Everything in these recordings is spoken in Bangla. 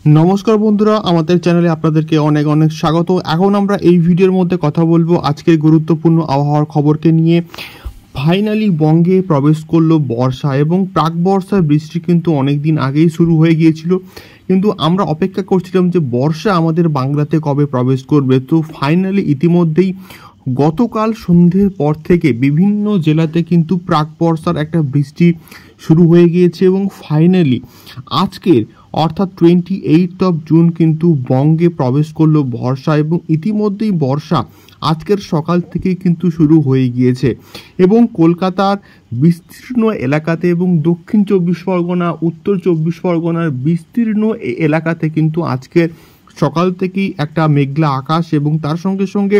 নমস্কার বন্ধুরা, আমাদের চ্যানেলে আপনাদেরকে অনেক অনেক স্বাগত। এখন আমরা এই ভিডিওর মধ্যে কথা বলবো আজকের গুরুত্বপূর্ণ আবহাওয়ার খবরকে নিয়ে। ফাইনালি বঙ্গে প্রবেশ করলো বর্ষা এবং প্রাক বর্ষার বৃষ্টি কিন্তু অনেক দিন আগেই শুরু হয়ে গিয়েছিল, কিন্তু আমরা অপেক্ষা করছিলাম যে বর্ষা আমাদের বাংলাতে কবে প্রবেশ করবে। তো ফাইনালি ইতিমধ্যেই গতকাল সন্ধ্যের পর থেকে বিভিন্ন জেলাতে কিন্তু প্রাক বর্ষার একটা বৃষ্টি শুরু হয়ে গিয়েছে এবং ফাইনালি আজকের অর্থাৎ 28 জুন কিন্তু বঙ্গে প্রবেশ করলো বর্ষা এবং ইতিমধ্যেই বর্ষা আজকের সকাল থেকেই কিন্তু শুরু হয়ে গিয়েছে এবং কলকাতার বিস্তীর্ণ এলাকাতে এবং দক্ষিণ 24 পরগনা, উত্তর 24 পরগনার বিস্তীর্ণ এলাকাতে কিন্তু আজকের সকাল থেকেই একটা মেঘলা আকাশ এবং তার সঙ্গে সঙ্গে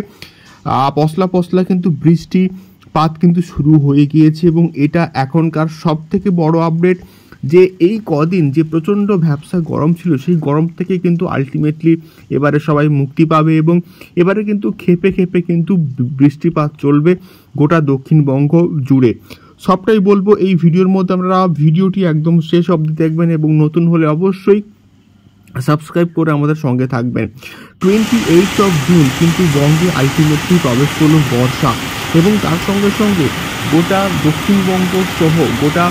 পশলা পশলা কিন্তু বৃষ্টিপাত কিন্তু শুরু হয়ে গিয়েছে এবং এটা এখনকার সব থেকে বড় আপডেট যে এই কদিন যে প্রচণ্ড ভ্যাপসা গরম ছিল সেই গরম থেকে কিন্তু আলটিমেটলি এবারে সবাই মুক্তি পাবে এবং এবারে কিন্তু খেপে খেপে কিন্তু বৃষ্টিপাত চলবে গোটা দক্ষিণবঙ্গ জুড়ে। সবটাই বলবো এই ভিডিওর মধ্যে, আপনারা ভিডিওটি একদম শেষ অবধি দেখবেন এবং নতুন হলে অবশ্যই সাবস্ক্রাইব করে আমাদের সঙ্গে থাকবেন। 28 জুন কিন্তু বঙ্গে আলটিমেটলি প্রবেশ করলো বর্ষা এবং তার সঙ্গে সঙ্গে গোটা দক্ষিণবঙ্গ সহ গোটা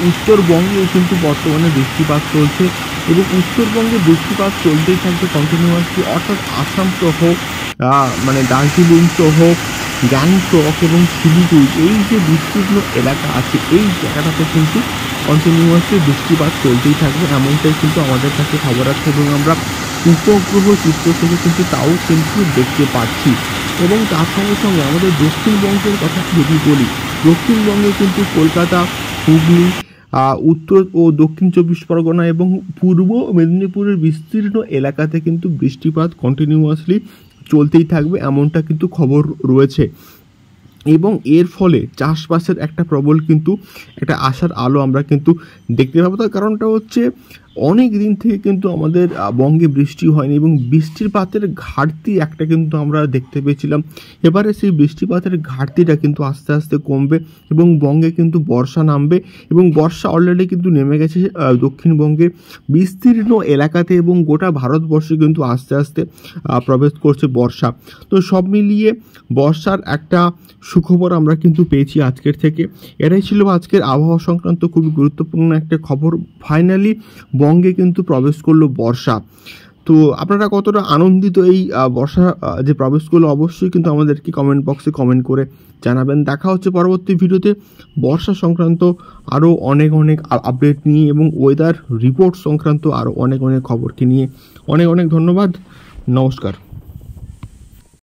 উত্তরবঙ্গেও কিন্তু বর্তমানে বৃষ্টিপাত চলছে এবং উত্তরবঙ্গে বৃষ্টিপাত চলতেই থাকবে কন্টিনিউয়াসলি, অর্থাৎ আসাম সহ দার্জিলিং সহ গ্যাংটক এবং শিলিগুড়ি এই যে বিস্তীর্ণ এলাকা আছে এই জায়গাটাতে কিন্তু কন্টিনিউয়াসলি বৃষ্টিপাত চলতেই থাকবে, এমনটাই কিন্তু আমাদের কাছে খবর আছে এবং আমরা উপগ্রহ চিত্র থেকে কিন্তু তাও কিন্তু দেখতে পাচ্ছি। এবং তার সঙ্গে সঙ্গে আমাদের দক্ষিণবঙ্গের কথা যদি বলি, দক্ষিণবঙ্গে কিন্তু কলকাতা, হুগলি, উত্তর ও দক্ষিণ 24 পরগনা এবং পূর্ব মেদিনীপুরের বিস্তীর্ণ এলাকাতে কিন্তু বৃষ্টিপাত কন্টিনিউয়াসলি চলতেই থাকবে, এমনটা কিন্তু খবর রয়েছে এবং এর ফলে চাষবাসের একটা প্রবল কিন্তু একটা আশার আলো আমরা কিন্তু দেখতে পাবো। তার কারণটা হচ্ছে অনেক দিন থেকে কিন্তু আমাদের বঙ্গে বৃষ্টি হয়নি এবং বৃষ্টিপাতের ঘাটতি একটা কিন্তু আমরা দেখতে পেয়েছিলাম। এবারে সেই বৃষ্টিপাতের ঘাটতিটা কিন্তু আস্তে আস্তে কমবে এবং বঙ্গে কিন্তু বর্ষা নামবে এবং বর্ষা অলরেডি কিন্তু নেমে গেছে দক্ষিণবঙ্গের বিস্তীর্ণ এলাকাতে এবং গোটা ভারতবর্ষে কিন্তু আস্তে আস্তে প্রবেশ করছে বর্ষা। তো সব মিলিয়ে বর্ষার একটা সুখবর আমরা কিন্তু পেয়েছি আজকের থেকে। এটাই ছিল আজকের আবহাওয়া সংক্রান্ত খুবই গুরুত্বপূর্ণ একটা খবর। ফাইনালি বঙ্গে কিন্তু প্রবেশ করলো বর্ষা। তো আপনারা কতটা আনন্দিত এই বর্ষা যে প্রবেশ করলো অবশ্যই কিন্তু আমাদেরকে কমেন্ট বক্সে কমেন্ট করে জানাবেন। দেখা হচ্ছে পরবর্তী ভিডিওতে বর্ষা সংক্রান্ত আরও অনেক অনেক আপডেট নিয়ে এবং ওয়েদার রিপোর্ট সংক্রান্ত আরও অনেক অনেক খবরকে নিয়ে। অনেক অনেক ধন্যবাদ, নমস্কার।